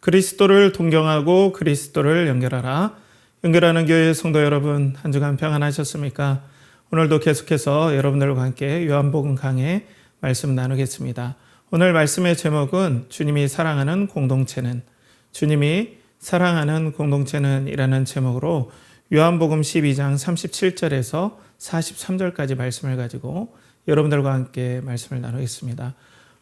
그리스도를 동경하고 그리스도를 연결하라. 연결하는 교회 성도 여러분, 한 주간 평안하셨습니까? 오늘도 계속해서 여러분들과 함께 요한복음 강해 말씀 나누겠습니다. 오늘 말씀의 제목은 주님이 사랑하는 공동체는 이라는 제목으로 요한복음 12장 37절에서 43절까지 말씀을 가지고 여러분들과 함께 말씀을 나누겠습니다.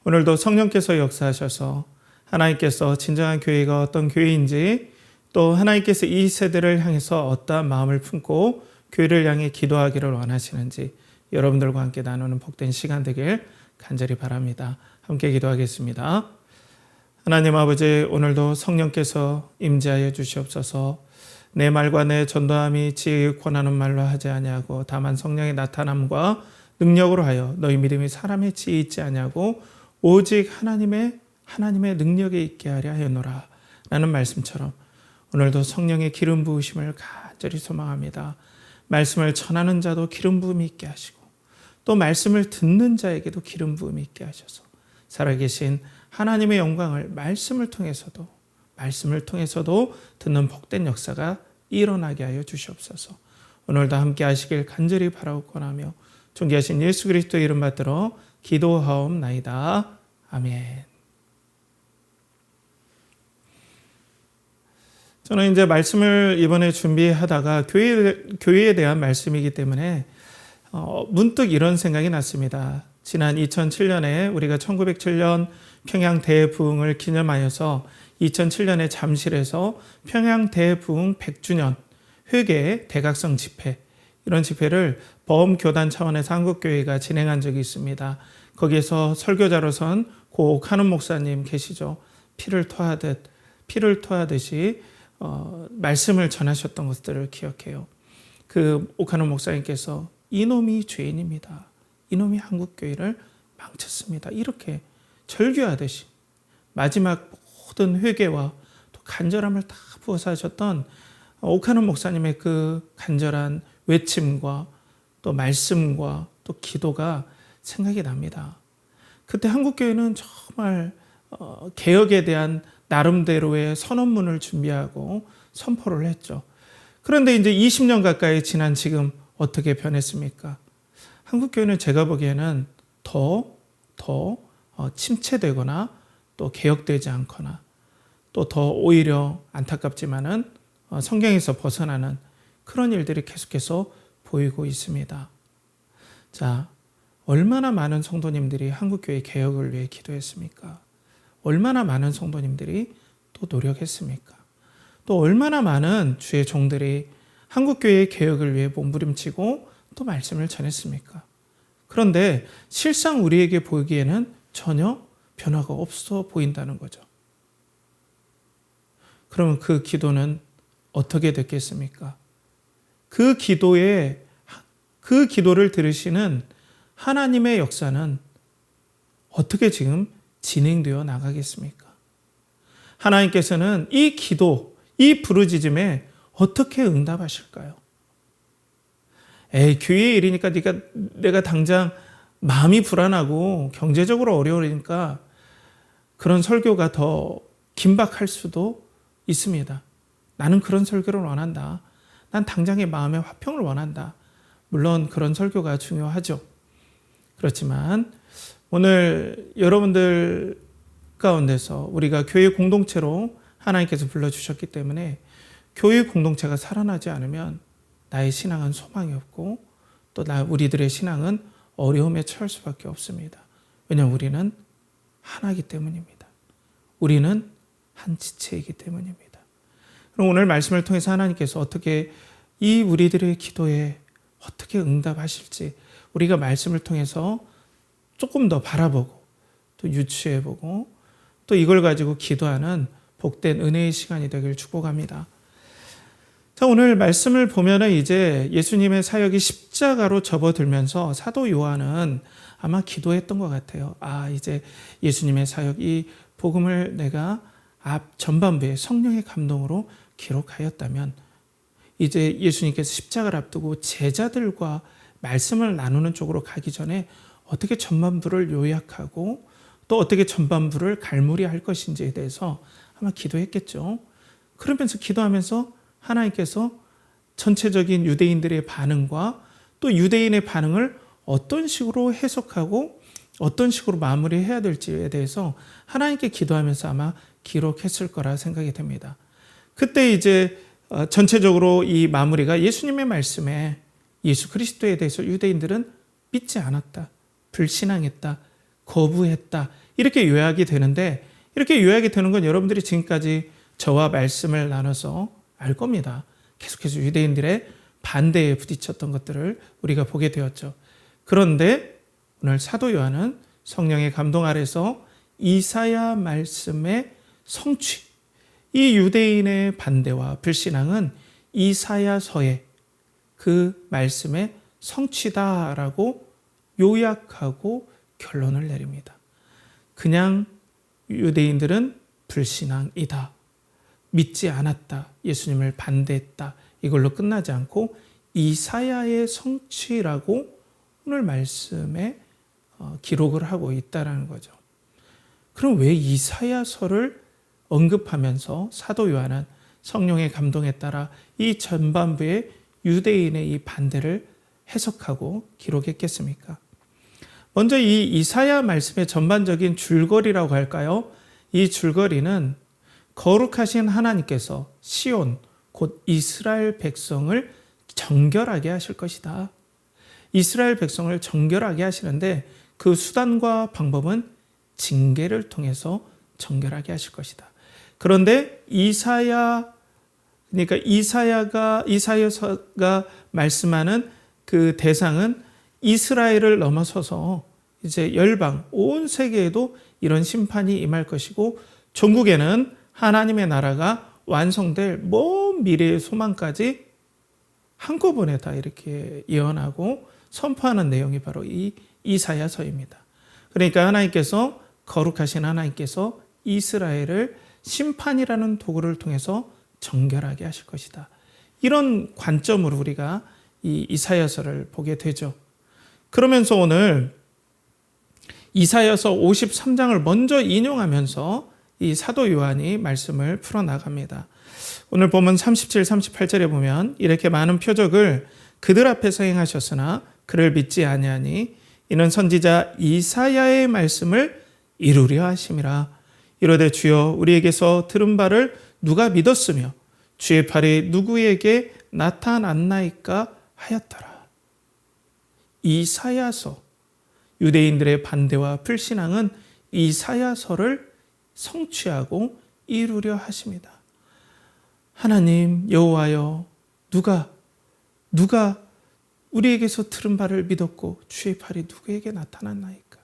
오늘도 성령께서 역사하셔서 하나님께서 진정한 교회가 어떤 교회인지, 또 하나님께서 이 세대를 향해서 어떠한 마음을 품고 교회를 향해 기도하기를 원하시는지 여러분들과 함께 나누는 복된 시간 되길 간절히 바랍니다. 함께 기도하겠습니다. 하나님 아버지, 오늘도 성령께서 임재하여 주시옵소서. 내 말과 내 전도함이 지혜의 권하는 말로 하지 아니하고 다만 성령의 나타남과 능력으로 하여 너희 믿음이 사람의 지혜 있지 아니하고 오직 하나님의 능력에 있게 하려 하였노라 라는 말씀처럼 오늘도 성령의 기름 부으심을 간절히 소망합니다. 말씀을 전하는 자도 기름 부음이 있게 하시고 또 말씀을 듣는 자에게도 기름 부음이 있게 하셔서 살아계신 하나님의 영광을 말씀을 통해서도 듣는 복된 역사가 일어나게 하여 주시옵소서. 오늘도 함께 하시길 간절히 바라고 권하며 존귀하신 예수 그리스도의 이름 받들어 기도하옵나이다. 아멘. 저는 이제 말씀을 이번에 준비하다가 교회에 대한 말씀이기 때문에 문득 이런 생각이 났습니다. 지난 2007년에 우리가 1907년 평양 대부흥을 기념하여서 2007년에 잠실에서 평양 대부흥 100주년 회개 대각성 집회, 이런 집회를 범교단 차원에서 한국교회가 진행한 적이 있습니다. 거기에서 설교자로선 고 옥하는 목사님 계시죠. 피를 토하듯이 말씀을 전하셨던 것들을 기억해요. 그 옥하는 목사님께서 이놈이 죄인입니다. 이놈이 한국교회를 망쳤습니다. 이렇게 절규하듯이 마지막 모든 회개와 또 간절함을 다 부어서 하셨던 옥하는 목사님의 그 간절한 외침과 또 말씀과 또 기도가 생각이 납니다. 그때 한국교회는 정말 개혁에 대한 나름대로의 선언문을 준비하고 선포를 했죠. 그런데 이제 20년 가까이 지난 지금 어떻게 변했습니까? 한국교회는 제가 보기에는 더 침체되거나 또 개혁되지 않거나 또 더 오히려 안타깝지만은 성경에서 벗어나는 그런 일들이 계속해서 보이고 있습니다. 자, 얼마나 많은 성도님들이 한국교회 개혁을 위해 기도했습니까? 얼마나 많은 성도님들이 또 노력했습니까? 또 얼마나 많은 주의 종들이 한국교회의 개혁을 위해 몸부림치고 또 말씀을 전했습니까? 그런데 실상 우리에게 보이기에는 전혀 변화가 없어 보인다는 거죠. 그러면 그 기도는 어떻게 됐겠습니까? 그 기도를 들으시는 하나님의 역사는 어떻게 지금 진행되어 나가겠습니까? 하나님께서는 이 기도, 이 부르짖음에 어떻게 응답하실까요? 교회 일이니까 내가 당장 마음이 불안하고 경제적으로 어려우니까 그런 설교가 더 긴박할 수도 있습니다. 나는 그런 설교를 원한다. 난 당장의 마음의 화평을 원한다. 물론 그런 설교가 중요하죠. 그렇지만 오늘 여러분들 가운데서 우리가 교회 공동체로 하나님께서 불러주셨기 때문에 교회 공동체가 살아나지 않으면 나의 신앙은 소망이 없고 또 우리들의 신앙은 어려움에 처할 수밖에 없습니다. 왜냐하면 우리는 하나이기 때문입니다. 우리는 한 지체이기 때문입니다. 그럼 오늘 말씀을 통해서 하나님께서 어떻게 이 우리들의 기도에 어떻게 응답하실지 우리가 말씀을 통해서 조금 더 바라보고 또 유추해보고 또 이걸 가지고 기도하는 복된 은혜의 시간이 되길 축복합니다. 자, 오늘 말씀을 보면은 이제 예수님의 사역이 십자가로 접어들면서 사도 요한은 아마 기도했던 것 같아요. 이제 예수님의 사역, 이 복음을 내가 앞 전반부에 성령의 감동으로 기록하였다면 이제 예수님께서 십자가를 앞두고 제자들과 말씀을 나누는 쪽으로 가기 전에 어떻게 전반부를 요약하고 또 어떻게 전반부를 갈무리할 것인지에 대해서 아마 기도했겠죠. 그러면서 기도하면서 하나님께서 전체적인 유대인들의 반응과 또 유대인의 반응을 어떤 식으로 해석하고 어떤 식으로 마무리해야 될지에 대해서 하나님께 기도하면서 아마 기록했을 거라 생각이 됩니다. 그때 이제 전체적으로 이 마무리가 예수님의 말씀에 예수 그리스도에 대해서 유대인들은 믿지 않았다, 불신앙했다, 거부했다 이렇게 요약이 되는데, 이렇게 요약이 되는 건 여러분들이 지금까지 저와 말씀을 나눠서 알 겁니다. 계속해서 유대인들의 반대에 부딪혔던 것들을 우리가 보게 되었죠. 그런데 오늘 사도 요한은 성령의 감동 아래서 이사야 말씀의 성취, 이 유대인의 반대와 불신앙은 이사야서의 그 말씀의 성취다라고 요약하고 결론을 내립니다. 그냥 유대인들은 불신앙이다, 믿지 않았다, 예수님을 반대했다 이걸로 끝나지 않고 이사야의 성취라고 오늘 말씀에 기록을 하고 있다는 거죠. 그럼 왜 이사야서를 언급하면서 사도 요한은 성령의 감동에 따라 이 전반부의 유대인의 이 반대를 해석하고 기록했겠습니까? 먼저 이 이사야 말씀의 전반적인 줄거리라고 할까요? 이 줄거리는 거룩하신 하나님께서 시온 곧 이스라엘 백성을 정결하게 하실 것이다. 이스라엘 백성을 정결하게 하시는데 그 수단과 방법은 징계를 통해서 정결하게 하실 것이다. 그런데 이사야서가 말씀하는 그 대상은 이스라엘을 넘어서서 이제 열방, 온 세계에도 이런 심판이 임할 것이고 전국에는 하나님의 나라가 완성될 먼 미래의 소망까지 한꺼번에 다 이렇게 예언하고 선포하는 내용이 바로 이 이사야서입니다. 그러니까 하나님께서, 거룩하신 하나님께서 이스라엘을 심판이라는 도구를 통해서 정결하게 하실 것이다. 이런 관점으로 우리가 이 이사야서를 보게 되죠. 그러면서 오늘 이사야서 53장을 먼저 인용하면서 이 사도 요한이 말씀을 풀어나갑니다. 오늘 보면 37, 38절에 보면 이렇게 많은 표적을 그들 앞에서 행하셨으나 그를 믿지 아니하니 이는 선지자 이사야의 말씀을 이루려 하심이라. 이르되 주여 우리에게서 들은 바를 누가 믿었으며 주의 팔이 누구에게 나타났나이까 하였더라. 이사야서, 유대인들의 반대와 불신앙은 이사야서를 성취하고 이루려 하십니다. 하나님 여호와여, 누가 우리에게서 들은 바를 믿었고 주의 팔이 누구에게 나타났나이까.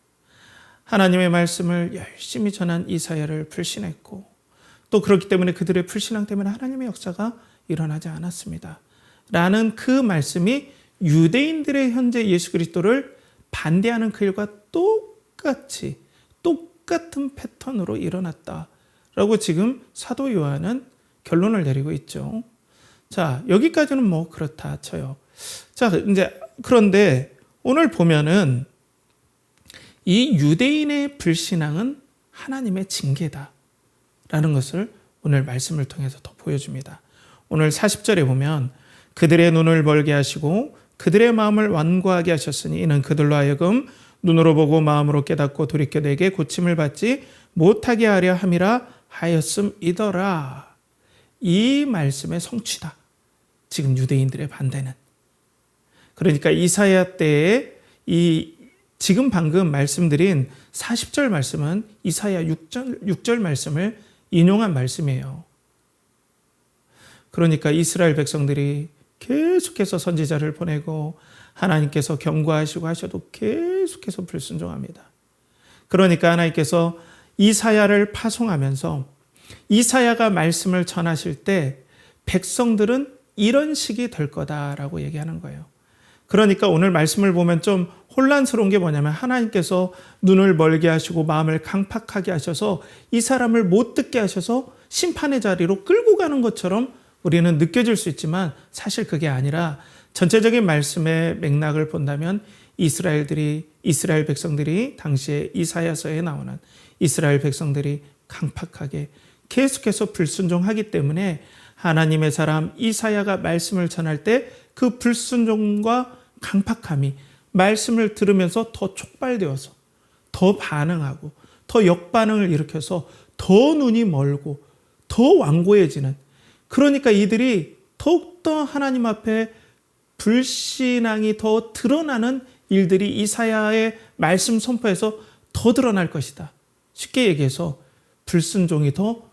하나님의 말씀을 열심히 전한 이사야를 불신했고 또 그렇기 때문에 그들의 불신앙 때문에 하나님의 역사가 일어나지 않았습니다. 라는 그 말씀이 유대인들의 현재 예수 그리스도를 반대하는 그 일과 똑같은 패턴으로 일어났다라고 지금 사도 요한은 결론을 내리고 있죠. 자, 여기까지는 뭐 그렇다 쳐요. 자, 이제 그런데 오늘 보면은 이 유대인의 불신앙은 하나님의 징계다라는 것을 오늘 말씀을 통해서 더 보여줍니다. 오늘 40절에 보면 그들의 눈을 멀게 하시고 그들의 마음을 완고하게 하셨으니 이는 그들로 하여금 눈으로 보고 마음으로 깨닫고 돌이켜 내게 고침을 받지 못하게 하려 함이라 하였음이더라. 이 말씀의 성취다. 지금 유대인들의 반대는. 그러니까 이사야 때에 지금 방금 말씀드린 40절 말씀은 이사야 6절 말씀을 인용한 말씀이에요. 그러니까 이스라엘 백성들이 계속해서 선지자를 보내고 하나님께서 경고하시고 하셔도 계속해서 불순종합니다. 그러니까 하나님께서 이사야를 파송하면서 이사야가 말씀을 전하실 때 백성들은 이런 식이 될 거다라고 얘기하는 거예요. 그러니까 오늘 말씀을 보면 좀 혼란스러운 게 뭐냐면 하나님께서 눈을 멀게 하시고 마음을 강팍하게 하셔서 이 사람을 못 듣게 하셔서 심판의 자리로 끌고 가는 것처럼 우리는 느껴질 수 있지만 사실 그게 아니라 전체적인 말씀의 맥락을 본다면 이스라엘 백성들이 당시에 이사야서에 나오는 이스라엘 백성들이 강팍하게 계속해서 불순종하기 때문에 하나님의 사람 이사야가 말씀을 전할 때 그 불순종과 강팍함이 말씀을 들으면서 더 촉발되어서 더 반응하고 더 역반응을 일으켜서 더 눈이 멀고 더 완고해지는, 그러니까 이들이 더욱더 하나님 앞에 불신앙이 더 드러나는 일들이 이사야의 말씀 선포에서 더 드러날 것이다. 쉽게 얘기해서 불순종이 더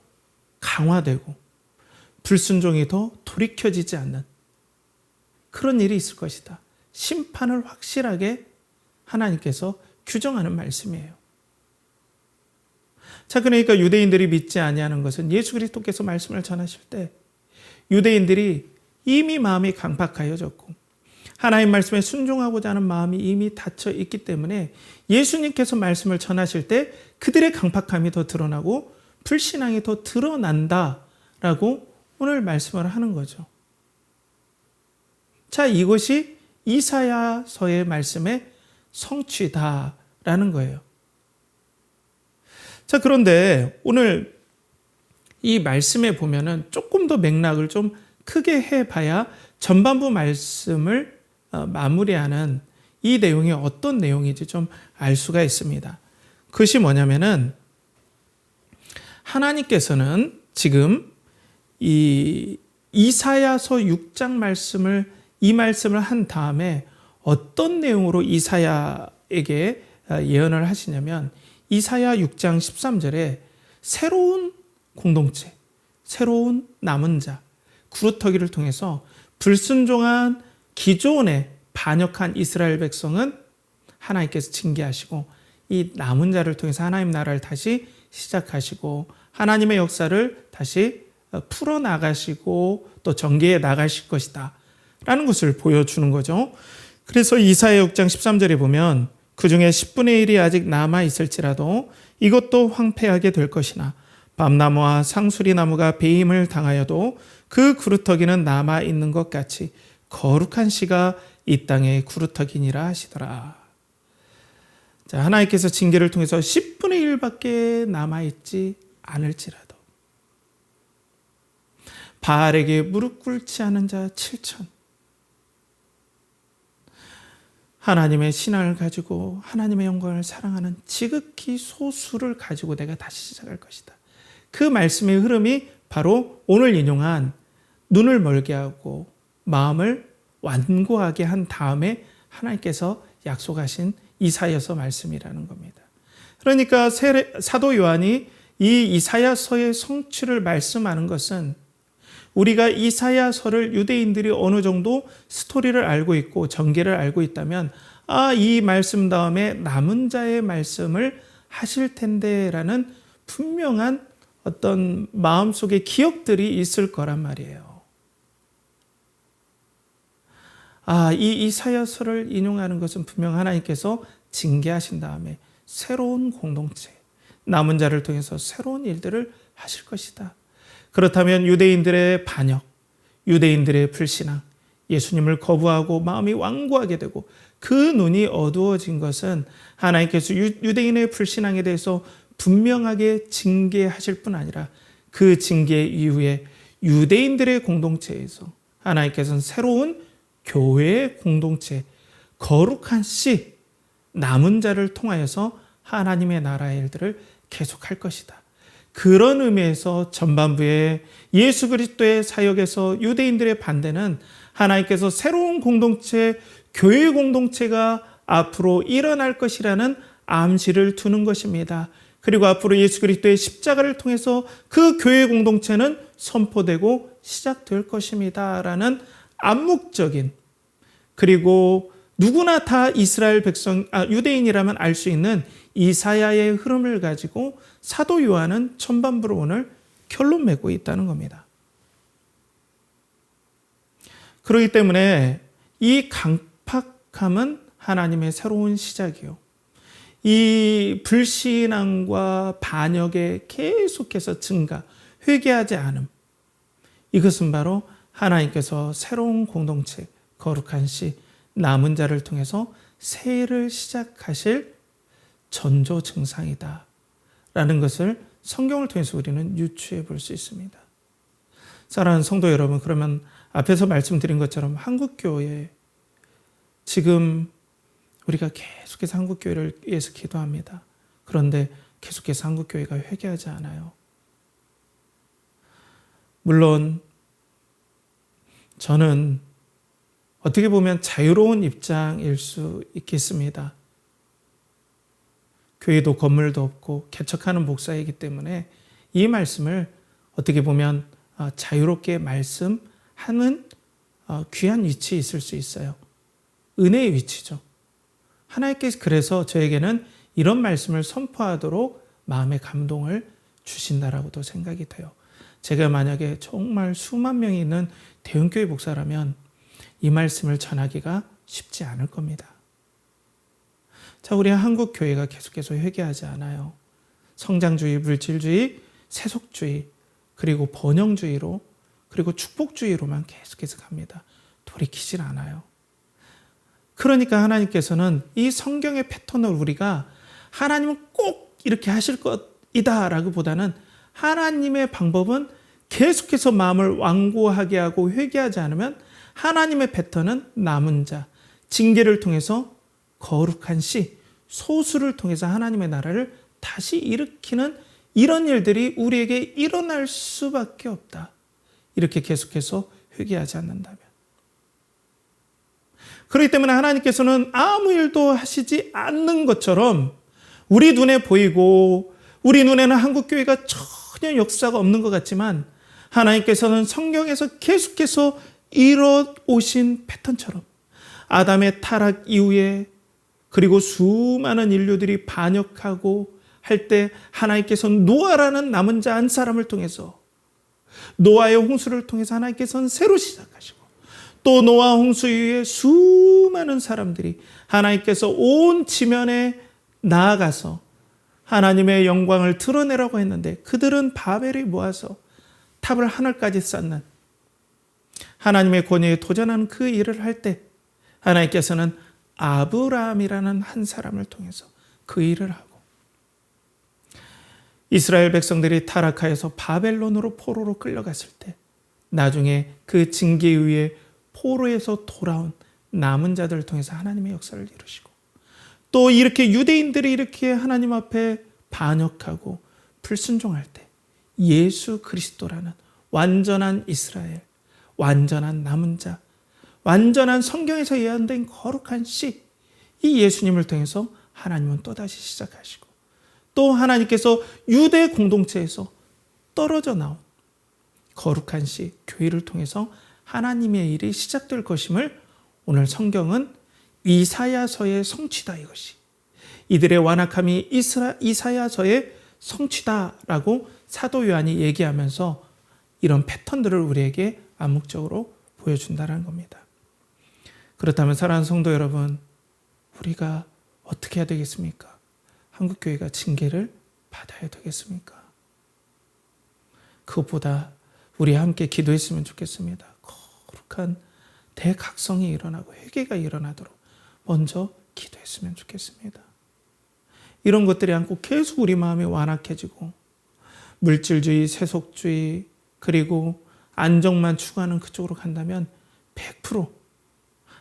강화되고 불순종이 더 돌이켜지지 않는 그런 일이 있을 것이다. 심판을 확실하게 하나님께서 규정하는 말씀이에요. 자, 그러니까 유대인들이 믿지 아니하는 것은 예수 그리스도께서 말씀을 전하실 때 유대인들이 이미 마음이 강팍하여졌고 하나님 말씀에 순종하고자 하는 마음이 이미 닫혀 있기 때문에 예수님께서 말씀을 전하실 때 그들의 강팍함이 더 드러나고 불신앙이 더 드러난다라고 오늘 말씀을 하는 거죠. 자, 이것이 이사야서의 말씀의 성취다라는 거예요. 자, 그런데 오늘 이 말씀에 보면은 조금 더 맥락을 좀 크게 해봐야 전반부 말씀을 마무리하는 이 내용이 어떤 내용인지 좀 알 수가 있습니다. 그것이 뭐냐면은 하나님께서는 지금 이 이사야서 6장 이 말씀을 한 다음에 어떤 내용으로 이사야에게 예언을 하시냐면 이사야 6장 13절에 새로운 공동체, 새로운 남은 자, 구루터기를 통해서 불순종한 기존에 반역한 이스라엘 백성은 하나님께서 징계하시고 이 남은 자를 통해서 하나님 나라를 다시 시작하시고 하나님의 역사를 다시 풀어나가시고 또 전개해 나가실 것이다 라는 것을 보여주는 거죠. 그래서 이사야 6장 13절에 보면 그 중에 10분의 1이 아직 남아있을지라도 이것도 황폐하게 될 것이나 밤나무와 상수리나무가 배임을 당하여도 그 구루터기는 남아있는 것 같이 거룩한 씨가 이 땅에 구루터기니라 하시더라. 자, 하나님께서 징계를 통해서 10분의 1밖에 남아있지 않을지라도 바알에게 무릎 꿇지 않은 자 7천, 하나님의 신앙을 가지고 하나님의 영광을 사랑하는 지극히 소수를 가지고 내가 다시 시작할 것이다. 그 말씀의 흐름이 바로 오늘 인용한 눈을 멀게 하고 마음을 완고하게 한 다음에 하나님께서 약속하신 이사야서 말씀이라는 겁니다. 그러니까 사도 요한이 이 이사야서의 성취를 말씀하는 것은 우리가 이사야서를 유대인들이 어느 정도 스토리를 알고 있고 전개를 알고 있다면 이 말씀 다음에 남은 자의 말씀을 하실 텐데라는 분명한 어떤 마음속의 기억들이 있을 거란 말이에요. 이 이사야서를 인용하는 것은 분명 하나님께서 징계하신 다음에 새로운 공동체, 남은 자를 통해서 새로운 일들을 하실 것이다. 그렇다면 유대인들의 반역, 유대인들의 불신앙, 예수님을 거부하고 마음이 완고하게 되고 그 눈이 어두워진 것은 하나님께서 유대인의 불신앙에 대해서 분명하게 징계하실 뿐 아니라 그 징계 이후에 유대인들의 공동체에서 하나님께서는 새로운 교회의 공동체, 거룩한 씨, 남은 자를 통하여서 하나님의 나라의 일들을 계속할 것이다. 그런 의미에서 전반부에 예수 그리스도의 사역에서 유대인들의 반대는 하나님께서 새로운 공동체, 교회 공동체가 앞으로 일어날 것이라는 암시를 두는 것입니다. 그리고 앞으로 예수 그리스도의 십자가를 통해서 그 교회 공동체는 선포되고 시작될 것입니다. 라는 암묵적인, 그리고 누구나 다 이스라엘 유대인이라면 알 수 있는 이사야의 흐름을 가지고 사도 요한은 전반부로 오늘 결론 맺고 있다는 겁니다. 그렇기 때문에 이 강팍함은 하나님의 새로운 시작이요. 이 불신앙과 반역의 계속해서 증가, 회개하지 않음. 이것은 바로 하나님께서 새로운 공동체, 거룩한 씨, 남은 자를 통해서 새해를 시작하실 전조 증상이다 라는 것을 성경을 통해서 우리는 유추해 볼 수 있습니다. 사랑하는 성도 여러분, 그러면 앞에서 말씀드린 것처럼 한국교회, 지금 우리가 계속해서 한국교회를 위해서 기도합니다. 그런데 계속해서 한국교회가 회개하지 않아요. 물론 저는 어떻게 보면 자유로운 입장일 수 있겠습니다. 교회도 건물도 없고 개척하는 목사이기 때문에 이 말씀을 어떻게 보면 자유롭게 말씀하는 귀한 위치에 있을 수 있어요. 은혜의 위치죠. 하나님께서 그래서 저에게는 이런 말씀을 선포하도록 마음의 감동을 주신다라고도 생각이 돼요. 제가 만약에 정말 수만 명이 있는 대형교회 목사라면 이 말씀을 전하기가 쉽지 않을 겁니다. 자, 우리 한국 교회가 계속해서 회개하지 않아요. 성장주의, 물질주의, 세속주의, 그리고 번영주의로, 그리고 축복주의로만 계속해서 갑니다. 돌이키질 않아요. 그러니까 하나님께서는 이 성경의 패턴을 우리가 하나님은 꼭 이렇게 하실 것이다 라고 보다는 하나님의 방법은 계속해서 마음을 완고하게 하고 회개하지 않으면 하나님의 패턴은 남은 자, 징계를 통해서 거룩한 씨, 소수를 통해서 하나님의 나라를 다시 일으키는 이런 일들이 우리에게 일어날 수밖에 없다. 이렇게 계속해서 회개하지 않는다면. 그렇기 때문에 하나님께서는 아무 일도 하시지 않는 것처럼 우리 눈에 보이고 우리 눈에는 한국교회가 전혀 역사가 없는 것 같지만 하나님께서는 성경에서 계속해서 이뤄오신 패턴처럼 아담의 타락 이후에 그리고 수많은 인류들이 반역하고 할 때 하나님께서는 노아라는 남은 자 한 사람을 통해서 노아의 홍수를 통해서 하나님께서는 새로 시작하시고 또 노아 홍수 이후에 수많은 사람들이 하나님께서 온 지면에 나아가서 하나님의 영광을 드러내라고 했는데 그들은 바벨이 모아서 탑을 하늘까지 쌓는 하나님의 권위에 도전하는 그 일을 할 때 하나님께서는 아브라함이라는 한 사람을 통해서 그 일을 하고 이스라엘 백성들이 타락하여서 바벨론으로 포로로 끌려갔을 때 나중에 그 징계에 의해 포로에서 돌아온 남은 자들을 통해서 하나님의 역사를 이루시고 또 이렇게 유대인들이 이렇게 하나님 앞에 반역하고 불순종할 때 예수 그리스도라는 완전한 이스라엘, 완전한 남은 자, 완전한 성경에서 예언된 거룩한 씨, 이 예수님을 통해서 하나님은 또다시 시작하시고 또 하나님께서 유대 공동체에서 떨어져 나온 거룩한 씨, 교회를 통해서 하나님의 일이 시작될 것임을 오늘 성경은 이사야서의 성취다 이것이. 이들의 완악함이 이사야서의 성취다라고 사도 요한이 얘기하면서 이런 패턴들을 우리에게 암묵적으로 보여준다는 겁니다. 그렇다면 사랑하는 성도 여러분, 우리가 어떻게 해야 되겠습니까? 한국교회가 징계를 받아야 되겠습니까? 그것보다 우리 함께 기도했으면 좋겠습니다. 거룩한 대각성이 일어나고 회개가 일어나도록 먼저 기도했으면 좋겠습니다. 이런 것들이 않고 계속 우리 마음이 완악해지고 물질주의, 세속주의 그리고 안정만 추구하는 그쪽으로 간다면 100%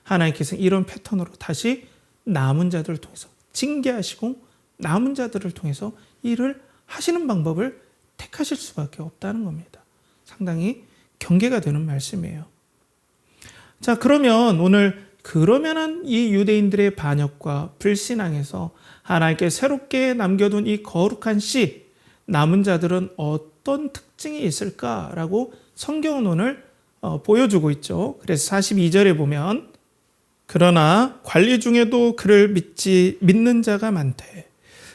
하나님께서 이런 패턴으로 다시 남은 자들을 통해서 징계하시고 남은 자들을 통해서 일을 하시는 방법을 택하실 수밖에 없다는 겁니다. 상당히 경계가 되는 말씀이에요. 자, 그러면 오늘 그러면은 이 유대인들의 반역과 불신앙에서 하나님께 새롭게 남겨둔 이 거룩한 씨, 남은 자들은 어떤 특징이 있을까라고 성경은 오늘 보여주고 있죠. 그래서 42절에 보면 그러나 관리 중에도 그를 믿는 자가 많되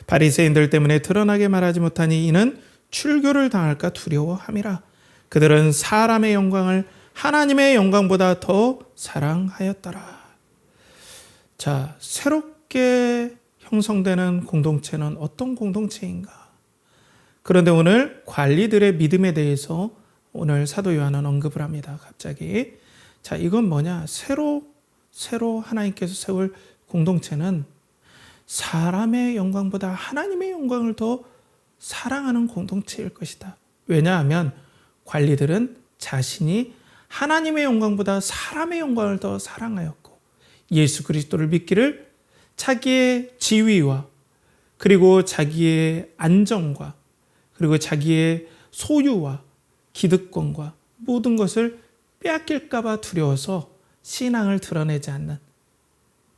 바리새인들 때문에 드러나게 말하지 못하니 이는 출교를 당할까 두려워함이라. 그들은 사람의 영광을 하나님의 영광보다 더 사랑하였더라. 자, 새롭게 형성되는 공동체는 어떤 공동체인가? 그런데 오늘 관리들의 믿음에 대해서 오늘 사도 요한은 언급을 합니다. 갑자기. 자, 이건 뭐냐? 새로 새로 하나님께서 세울 공동체는 사람의 영광보다 하나님의 영광을 더 사랑하는 공동체일 것이다. 왜냐하면 관리들은 자신이 하나님의 영광보다 사람의 영광을 더 사랑하였고 예수 그리스도를 믿기를 자기의 지위와 그리고 자기의 안정과 그리고 자기의 소유와 기득권과 모든 것을 빼앗길까 봐 두려워서 신앙을 드러내지 않는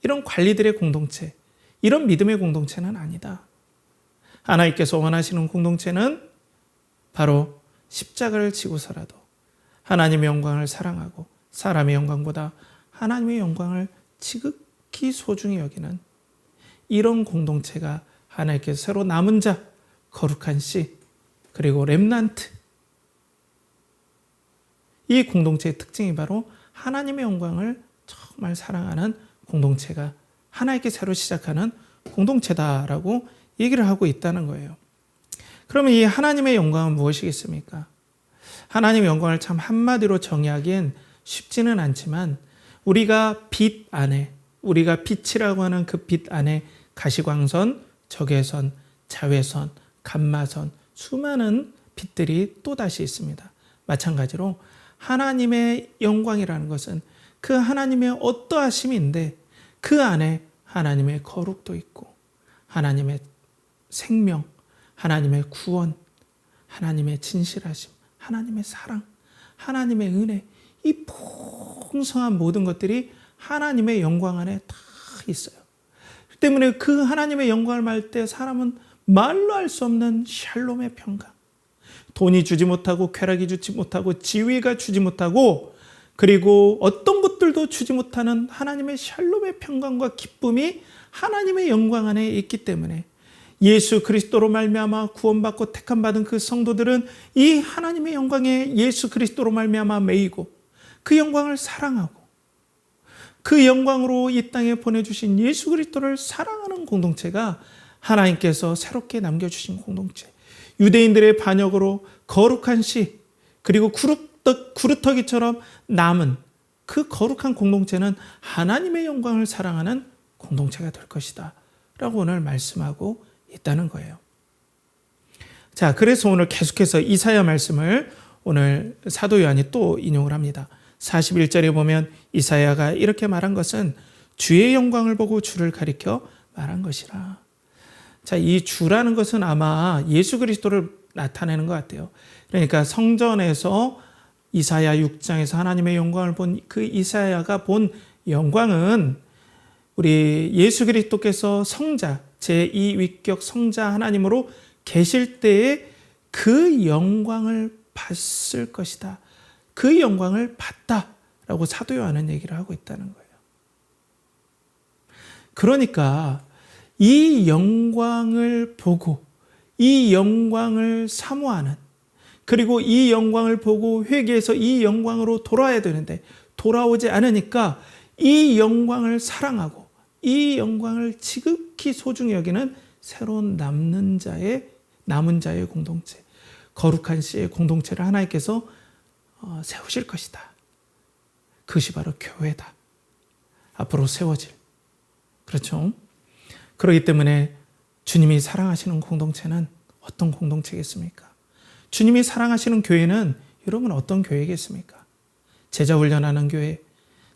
이런 관리들의 공동체, 이런 믿음의 공동체는 아니다. 하나님께서 원하시는 공동체는 바로 십자가를 지고서라도 하나님의 영광을 사랑하고 사람의 영광보다 하나님의 영광을 지극히 소중히 여기는 이런 공동체가 하나님께서 새로 남은 자, 거룩한 씨, 그리고 렘넌트, 이 공동체의 특징이 바로 하나님의 영광을 정말 사랑하는 공동체가 하나님께 새로 시작하는 공동체다라고 얘기를 하고 있다는 거예요. 그러면 이 하나님의 영광은 무엇이겠습니까? 하나님의 영광을 참 한마디로 정의하기엔 쉽지는 않지만 우리가 빛 안에, 우리가 빛이라고 하는 그 빛 안에 가시광선, 적외선, 자외선, 감마선, 수많은 빛들이 또다시 있습니다. 마찬가지로 하나님의 영광이라는 것은 그 하나님의 어떠하심인데 그 안에 하나님의 거룩도 있고 하나님의 생명, 하나님의 구원, 하나님의 진실하심, 하나님의 사랑, 하나님의 은혜, 이 풍성한 모든 것들이 하나님의 영광 안에 다 있어요. 그 때문에 그 하나님의 영광을 말 때 사람은 말로 할 수 없는 샬롬의 평강, 돈이 주지 못하고 쾌락이 주지 못하고 지위가 주지 못하고 그리고 어떤 것들도 주지 못하는 하나님의 샬롬의 평강과 기쁨이 하나님의 영광 안에 있기 때문에 예수 그리스도로 말미암아 구원받고 택함받은 그 성도들은 이 하나님의 영광에 예수 그리스도로 말미암아 매이고 그 영광을 사랑하고 그 영광으로 이 땅에 보내주신 예수 그리스도를 사랑하는 공동체가 하나님께서 새롭게 남겨주신 공동체, 유대인들의 반역으로 거룩한 씨 그리고 구루터기처럼 남은 그 거룩한 공동체는 하나님의 영광을 사랑하는 공동체가 될 것이다 라고 오늘 말씀하고 있다는 거예요. 자, 그래서 오늘 계속해서 이사야 말씀을 오늘 사도 요한이 또 인용을 합니다. 41절에 보면 이사야가 이렇게 말한 것은 주의 영광을 보고 주를 가리켜 말한 것이라. 자, 이 주라는 것은 아마 예수 그리스도를 나타내는 것 같아요. 그러니까 성전에서 이사야 6장에서 하나님의 영광을 본 그 이사야가 본 영광은 우리 예수 그리스도께서 성자, 제2위격 성자 하나님으로 계실 때에 그 영광을 봤을 것이다. 그 영광을 봤다라고 사도 요한은 얘기를 하고 있다는 거예요. 그러니까 이 영광을 보고 이 영광을 사모하는 그리고 이 영광을 보고 회개해서 이 영광으로 돌아야 되는데 돌아오지 않으니까 이 영광을 사랑하고 이 영광을 지극히 소중히 여기는 새로운 남은 자의 공동체, 거룩한 씨의 공동체를 하나님께서 세우실 것이다. 그것이 바로 교회다. 앞으로 세워질. 그렇죠? 그렇기 때문에 주님이 사랑하시는 공동체는 어떤 공동체겠습니까? 주님이 사랑하시는 교회는 여러분 어떤 교회겠습니까? 제자 훈련하는 교회,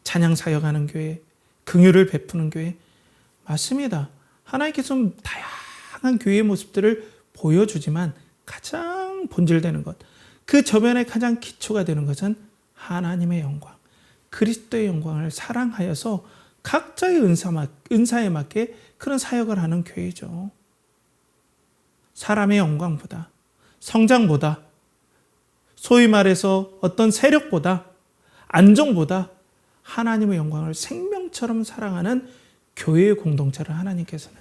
찬양 사역하는 교회, 긍휼을 베푸는 교회. 맞습니다. 하나님께서 다양한 교회의 모습들을 보여주지만 가장 본질되는 것, 그 저변의 가장 기초가 되는 것은 하나님의 영광, 그리스도의 영광을 사랑하여서 각자의 은사에 맞게 그런 사역을 하는 교회죠. 사람의 영광보다, 성장보다, 소위 말해서 어떤 세력보다, 안정보다 하나님의 영광을 생명처럼 사랑하는 교회의 공동체를 하나님께서는,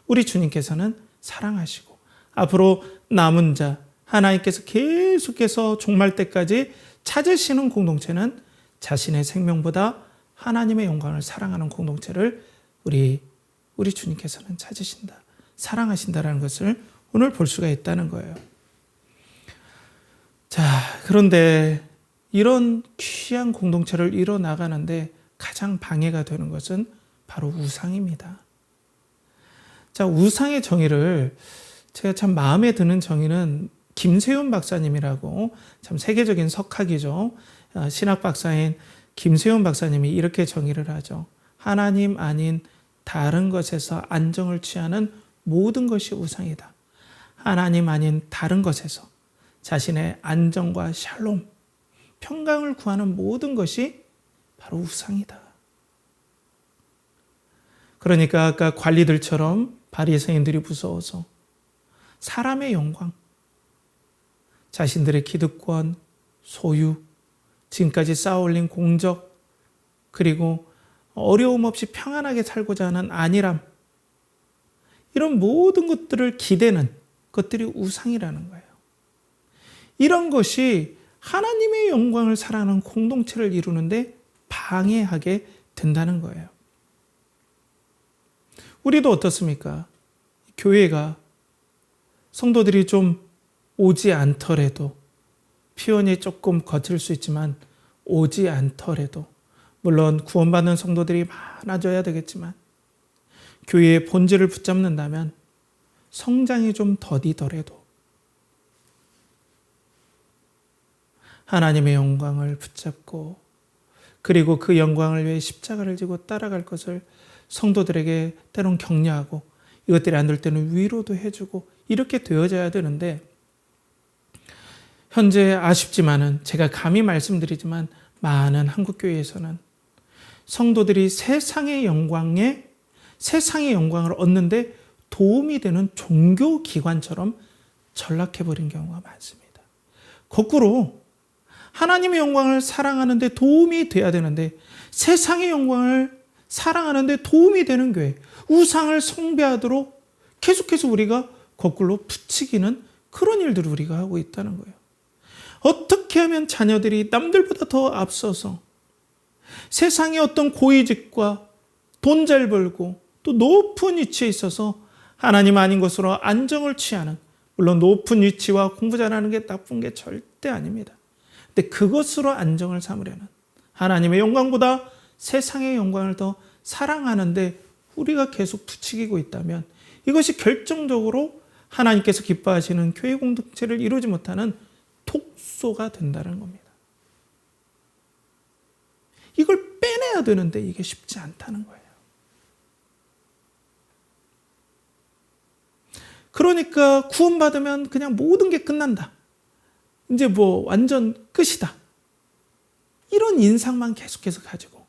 우리 주님께서는 사랑하시고 앞으로 남은 자, 하나님께서 계속해서 종말 때까지 찾으시는 공동체는 자신의 생명보다 하나님의 영광을 사랑하는 공동체를 우리 주님께서는 찾으신다, 사랑하신다라는 것을 오늘 볼 수가 있다는 거예요. 자, 그런데 이런 귀한 공동체를 이뤄나가는데 가장 방해가 되는 것은 바로 우상입니다. 자, 우상의 정의를 제가 참 마음에 드는 정의는 김세훈 박사님이라고 참 세계적인 석학이죠. 신학 박사인 김세훈 박사님이 이렇게 정의를 하죠. 하나님 아닌 다른 것에서 안정을 취하는 모든 것이 우상이다. 하나님 아닌 다른 것에서 자신의 안정과 샬롬, 평강을 구하는 모든 것이 바로 우상이다. 그러니까 아까 관리들처럼 바리새인들이 무서워서 사람의 영광, 자신들의 기득권, 소유, 지금까지 쌓아올린 공적, 그리고 어려움 없이 평안하게 살고자 하는 안일함, 이런 모든 것들을 기대는 것들이 우상이라는 거예요. 이런 것이 하나님의 영광을 사랑하는 공동체를 이루는데 방해하게 된다는 거예요. 우리도 어떻습니까? 교회가 성도들이 좀 오지 않더라도, 표현이 조금 거칠 수 있지만 오지 않더라도, 물론 구원받는 성도들이 많아져야 되겠지만 교회의 본질을 붙잡는다면 성장이 좀 더디더라도 하나님의 영광을 붙잡고, 그리고 그 영광을 위해 십자가를 지고 따라갈 것을 성도들에게 때론 격려하고, 이것들이 안 될 때는 위로도 해주고, 이렇게 되어져야 되는데, 현재 아쉽지만은 제가 감히 말씀드리지만 많은 한국교회에서는 성도들이 세상의 영광을 얻는데 도움이 되는 종교기관처럼 전락해버린 경우가 많습니다. 거꾸로 하나님의 영광을 사랑하는데 도움이 돼야 되는데 세상의 영광을 사랑하는데 도움이 되는 교회, 우상을 숭배하도록 계속해서 우리가 거꾸로 부추기는 그런 일들을 우리가 하고 있다는 거예요. 어떻게 하면 자녀들이 남들보다 더 앞서서 세상의 어떤 고위직과 돈 잘 벌고 또 높은 위치에 있어서 하나님 아닌 것으로 안정을 취하는, 물론 높은 위치와 공부 잘하는 게 나쁜 게 절대 아닙니다. 근데 그것으로 안정을 삼으려는, 하나님의 영광보다 세상의 영광을 더 사랑하는데 우리가 계속 부추기고 있다면 이것이 결정적으로 하나님께서 기뻐하시는 교회 공동체를 이루지 못하는 독소가 된다는 겁니다. 이걸 빼내야 되는데 이게 쉽지 않다는 거예요. 그러니까 구원받으면 그냥 모든 게 끝난다. 이제 뭐 완전 끝이다. 이런 인상만 계속해서 가지고,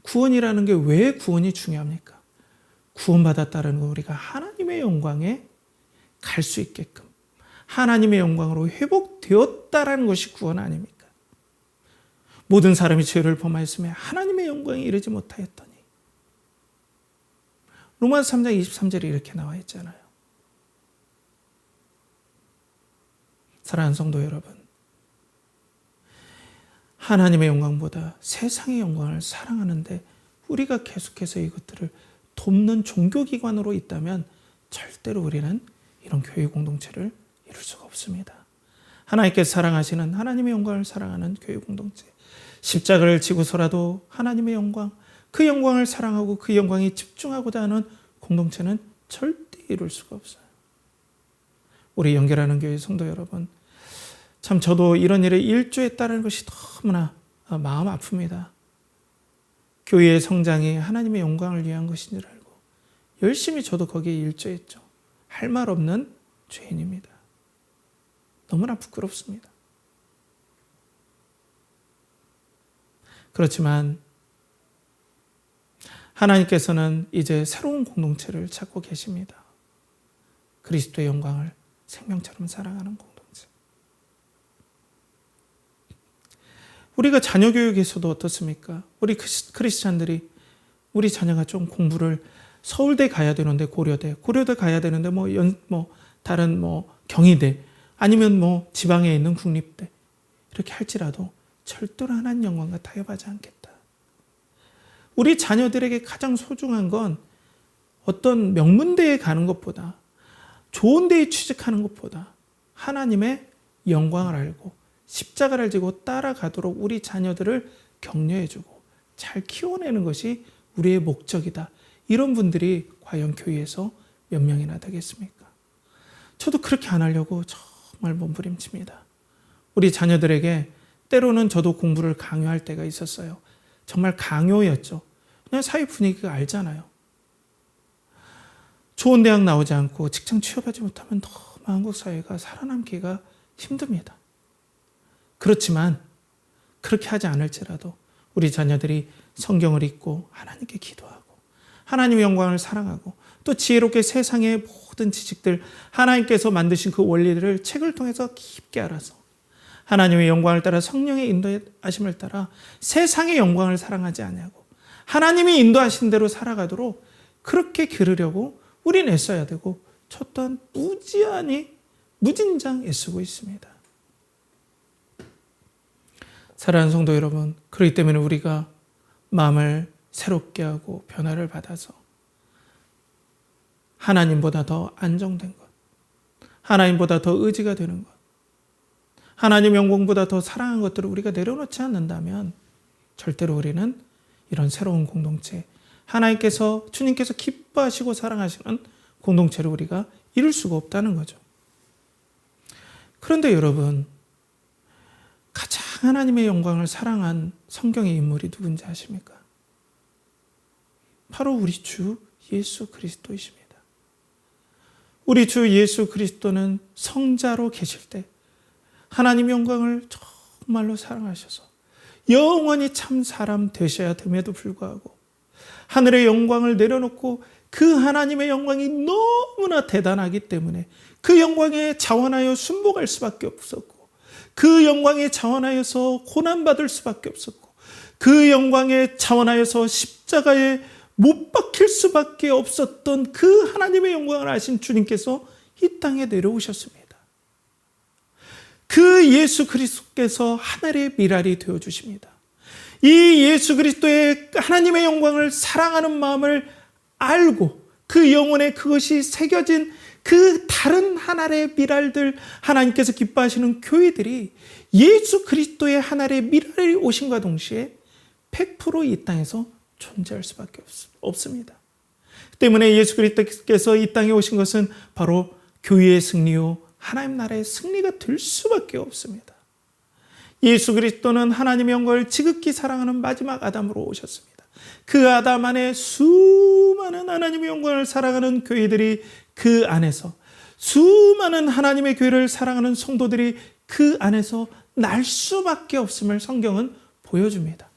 구원이라는 게 왜 구원이 중요합니까? 구원받았다는 건 우리가 하나님의 영광에 갈 수 있게끔, 하나님의 영광으로 회복되었다라는 것이 구원 아닙니까? 모든 사람이 죄를 범하였으며 하나님의 영광에 이르지 못하였더니, 로마서 3장 23절에 이렇게 나와 있잖아요. 사랑하는 성도 여러분, 하나님의 영광보다 세상의 영광을 사랑하는데 우리가 계속해서 이것들을 돕는 종교기관으로 있다면 절대로 우리는 이런 교회 공동체를 이룰 수가 없습니다. 하나님께서 사랑하시는 하나님의 영광을 사랑하는 교회 공동체, 십자가를 지고서라도 하나님의 영광, 그 영광을 사랑하고 그 영광에 집중하고자 하는 공동체는 절대 이룰 수가 없어요. 우리 연결하는 교회 성도 여러분, 참 저도 이런 일에 일조했다는 것이 너무나 마음 아픕니다. 교회의 성장이 하나님의 영광을 위한 것인 줄 알고 열심히 저도 거기에 일조했죠. 할 말 없는 죄인입니다. 너무나 부끄럽습니다. 그렇지만 하나님께서는 이제 새로운 공동체를 찾고 계십니다. 그리스도의 영광을 생명처럼 사랑하는 공동체. 우리가 자녀 교육에서도 어떻습니까? 우리 크리스찬들이 우리 자녀가 좀 공부를 서울대 가야 되는데 고려대 가야 되는데 다른 경희대 아니면 지방에 있는 국립대 이렇게 할지라도 절대로 하나님 영광과 타협하지 않겠다. 우리 자녀들에게 가장 소중한 건 어떤 명문대에 가는 것보다, 좋은 데에 취직하는 것보다 하나님의 영광을 알고 십자가를 지고 따라가도록 우리 자녀들을 격려해주고 잘 키워내는 것이 우리의 목적이다. 이런 분들이 과연 교회에서 몇 명이나 되겠습니까? 저도 그렇게 안 하려고 정말 몸부림칩니다. 우리 자녀들에게 때로는 저도 공부를 강요할 때가 있었어요. 정말 강요였죠. 그냥 사회 분위기가 알잖아요. 좋은 대학 나오지 않고 직장 취업하지 못하면 너무 한국 사회가 살아남기가 힘듭니다. 그렇지만 그렇게 하지 않을지라도 우리 자녀들이 성경을 읽고 하나님께 기도하고 하나님의 영광을 사랑하고 또 지혜롭게 세상의 모든 지식들, 하나님께서 만드신 그 원리들을 책을 통해서 깊게 알아서 하나님의 영광을 따라 성령의 인도하심을 따라 세상의 영광을 사랑하지 않냐고 하나님이 인도하신 대로 살아가도록 그렇게 기르려고 우리는 애써야 되고 저 또한 무진장 애쓰고 있습니다. 사랑하는 성도 여러분, 그렇기 때문에 우리가 마음을 새롭게 하고 변화를 받아서 하나님보다 더 안정된 것, 하나님보다 더 의지가 되는 것, 하나님 영광보다 더 사랑한 것들을 우리가 내려놓지 않는다면 절대로 우리는 이런 새로운 공동체, 주님께서 기뻐하시고 사랑하시는 공동체를 우리가 이룰 수가 없다는 거죠. 그런데 여러분, 가장 하나님의 영광을 사랑한 성경의 인물이 누군지 아십니까? 바로 우리 주 예수 그리스도이십니다. 우리 주 예수 그리스도는 성자로 계실 때 하나님의 영광을 정말로 사랑하셔서 영원히 참 사람 되셔야 됨에도 불구하고 하늘의 영광을 내려놓고 그 하나님의 영광이 너무나 대단하기 때문에 그 영광에 자원하여 순복할 수밖에 없었고 그 영광에 자원하여서 고난받을 수밖에 없었고 그 영광에 자원하여서 십자가에 못 박힐 수밖에 없었던 그 하나님의 영광을 아신 주님께서 이 땅에 내려오셨습니다. 그 예수 그리스도께서 하늘의 미랄이 되어주십니다. 이 예수 그리스도의 하나님의 영광을 사랑하는 마음을 알고 그 영혼에 그것이 새겨진 그 다른 하늘의 미랄들, 하나님께서 기뻐하시는 교회들이 예수 그리스도의 하늘의 미랄이 오심과 동시에 100% 이 땅에서 존재할 수밖에 없습니다. 때문에 예수 그리스도께서 이 땅에 오신 것은 바로 교회의 승리요 하나님 나라의 승리가 될 수밖에 없습니다. 예수 그리스도는 하나님의 영광을 지극히 사랑하는 마지막 아담으로 오셨습니다. 그 아담 안에 수많은 하나님의 영광을 사랑하는 교회들이 그 안에서 수많은 하나님의 교회를 사랑하는 성도들이 그 안에서 날 수밖에 없음을 성경은 보여줍니다.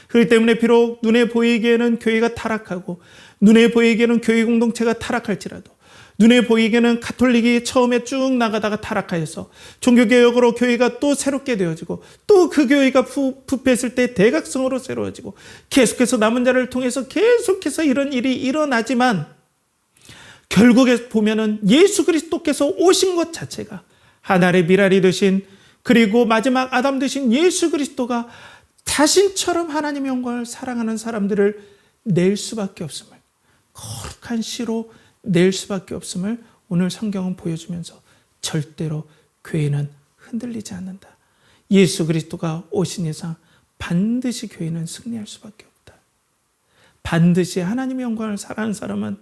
그렇기 때문에 비록 눈에 보이기에는 교회가 타락하고 눈에 보이기에는 교회 공동체가 타락할지라도 눈에 보이기에는 가톨릭이 처음에 쭉 나가다가 타락하여서 종교개혁으로 교회가 또 새롭게 되어지고 또 그 교회가 부패했을 때 대각성으로 새로워지고 계속해서 남은 자를 통해서 계속해서 이런 일이 일어나지만 결국에 보면은 예수 그리스도께서 오신 것 자체가 하늘의 미랄이 되신 그리고 마지막 아담 되신 예수 그리스도가 자신처럼 하나님의 영광을 사랑하는 사람들을 낼 수밖에 없음을 거룩한 씨로 낼 수밖에 없음을 오늘 성경은 보여주면서 절대로 교회는 흔들리지 않는다. 예수 그리스도가 오신 이상 반드시 교회는 승리할 수밖에 없다. 반드시 하나님의 영광을 사랑하는 사람은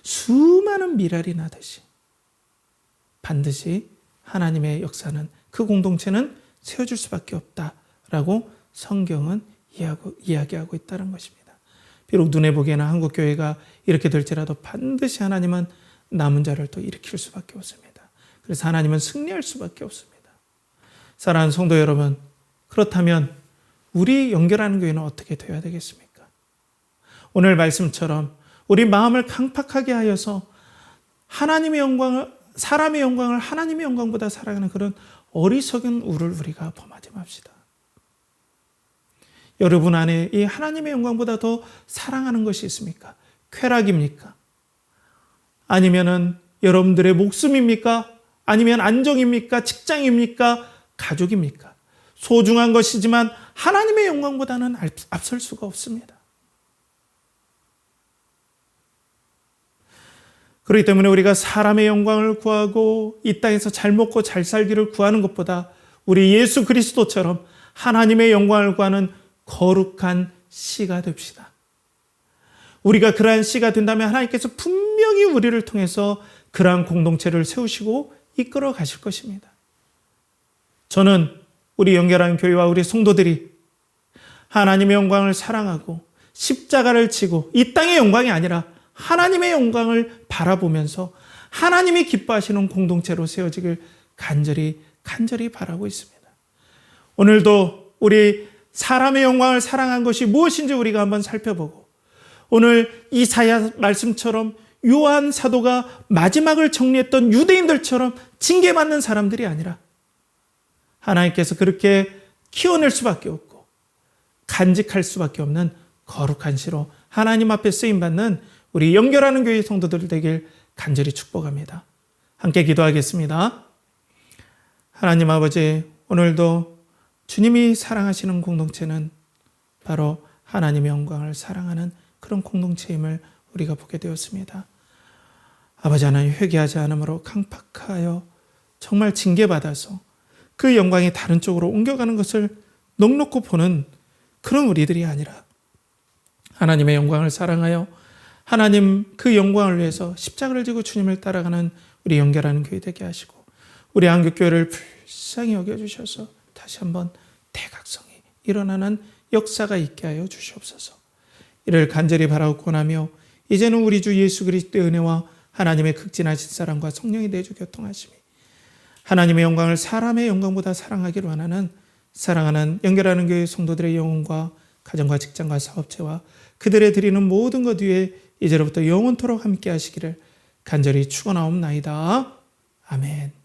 수많은 미랄이 나듯이 반드시 하나님의 역사는 그 공동체는 세워질 수밖에 없다라고 성경은 이야기하고 있다는 것입니다. 비록 눈에 보기에는 한국 교회가 이렇게 될지라도 반드시 하나님은 남은 자를 또 일으킬 수밖에 없습니다. 그래서 하나님은 승리할 수밖에 없습니다. 사랑하는 성도 여러분, 그렇다면 우리 연결하는 교회는 어떻게 되어야 되겠습니까? 오늘 말씀처럼 우리 마음을 강팍하게 하여서 하나님의 영광을, 사람의 영광을 하나님의 영광보다 사랑하는 그런 어리석은 우를 우리가 범하지 맙시다. 여러분 안에 이 하나님의 영광보다 더 사랑하는 것이 있습니까? 쾌락입니까? 아니면은 여러분들의 목숨입니까? 아니면 안정입니까? 직장입니까? 가족입니까? 소중한 것이지만 하나님의 영광보다는 앞설 수가 없습니다. 그렇기 때문에 우리가 사람의 영광을 구하고 이 땅에서 잘 먹고 잘 살기를 구하는 것보다 우리 예수 그리스도처럼 하나님의 영광을 구하는 거룩한 씨가 됩시다. 우리가 그러한 씨가 된다면 하나님께서 분명히 우리를 통해서 그러한 공동체를 세우시고 이끌어 가실 것입니다. 저는 우리 연결하는 교회와 우리 성도들이 하나님의 영광을 사랑하고 십자가를 지고 이 땅의 영광이 아니라 하나님의 영광을 바라보면서 하나님이 기뻐하시는 공동체로 세워지길 간절히 바라고 있습니다. 오늘도 우리 사람의 영광을 사랑한 것이 무엇인지 우리가 한번 살펴보고 오늘 이사야 말씀처럼 요한 사도가 마지막을 정리했던 유대인들처럼 징계받는 사람들이 아니라 하나님께서 그렇게 키워낼 수밖에 없고 간직할 수밖에 없는 거룩한 시로 하나님 앞에 쓰임받는 우리 연결하는 교회 성도들 되길 간절히 축복합니다. 함께 기도하겠습니다. 하나님 아버지, 오늘도 주님이 사랑하시는 공동체는 바로 하나님의 영광을 사랑하는 그런 공동체임을 우리가 보게 되었습니다. 아버지 하나님, 회개하지 않으므로 강팍하여 정말 징계받아서 그 영광이 다른 쪽으로 옮겨가는 것을 넉넉히 보는 그런 우리들이 아니라 하나님의 영광을 사랑하여 하나님 그 영광을 위해서 십자가를 지고 주님을 따라가는 우리 연결하는 교회 되게 하시고 우리 한국교회를 불쌍히 여겨주셔서 다시 한번 대각성이 일어나는 역사가 있게 하여 주시옵소서. 이를 간절히 바라고 권하며 이제는 우리 주 예수 그리스도의 은혜와 하나님의 극진하신 사랑과 성령이 내주 교통하심이 하나님의 영광을 사람의 영광보다 사랑하기를 원하는 사랑하는 연결하는 교회 성도들의 영혼과 가정과 직장과 사업체와 그들의 드리는 모든 것 위에 이제로부터 영원토록 함께 하시기를 간절히 축원하옵나이다. 아멘.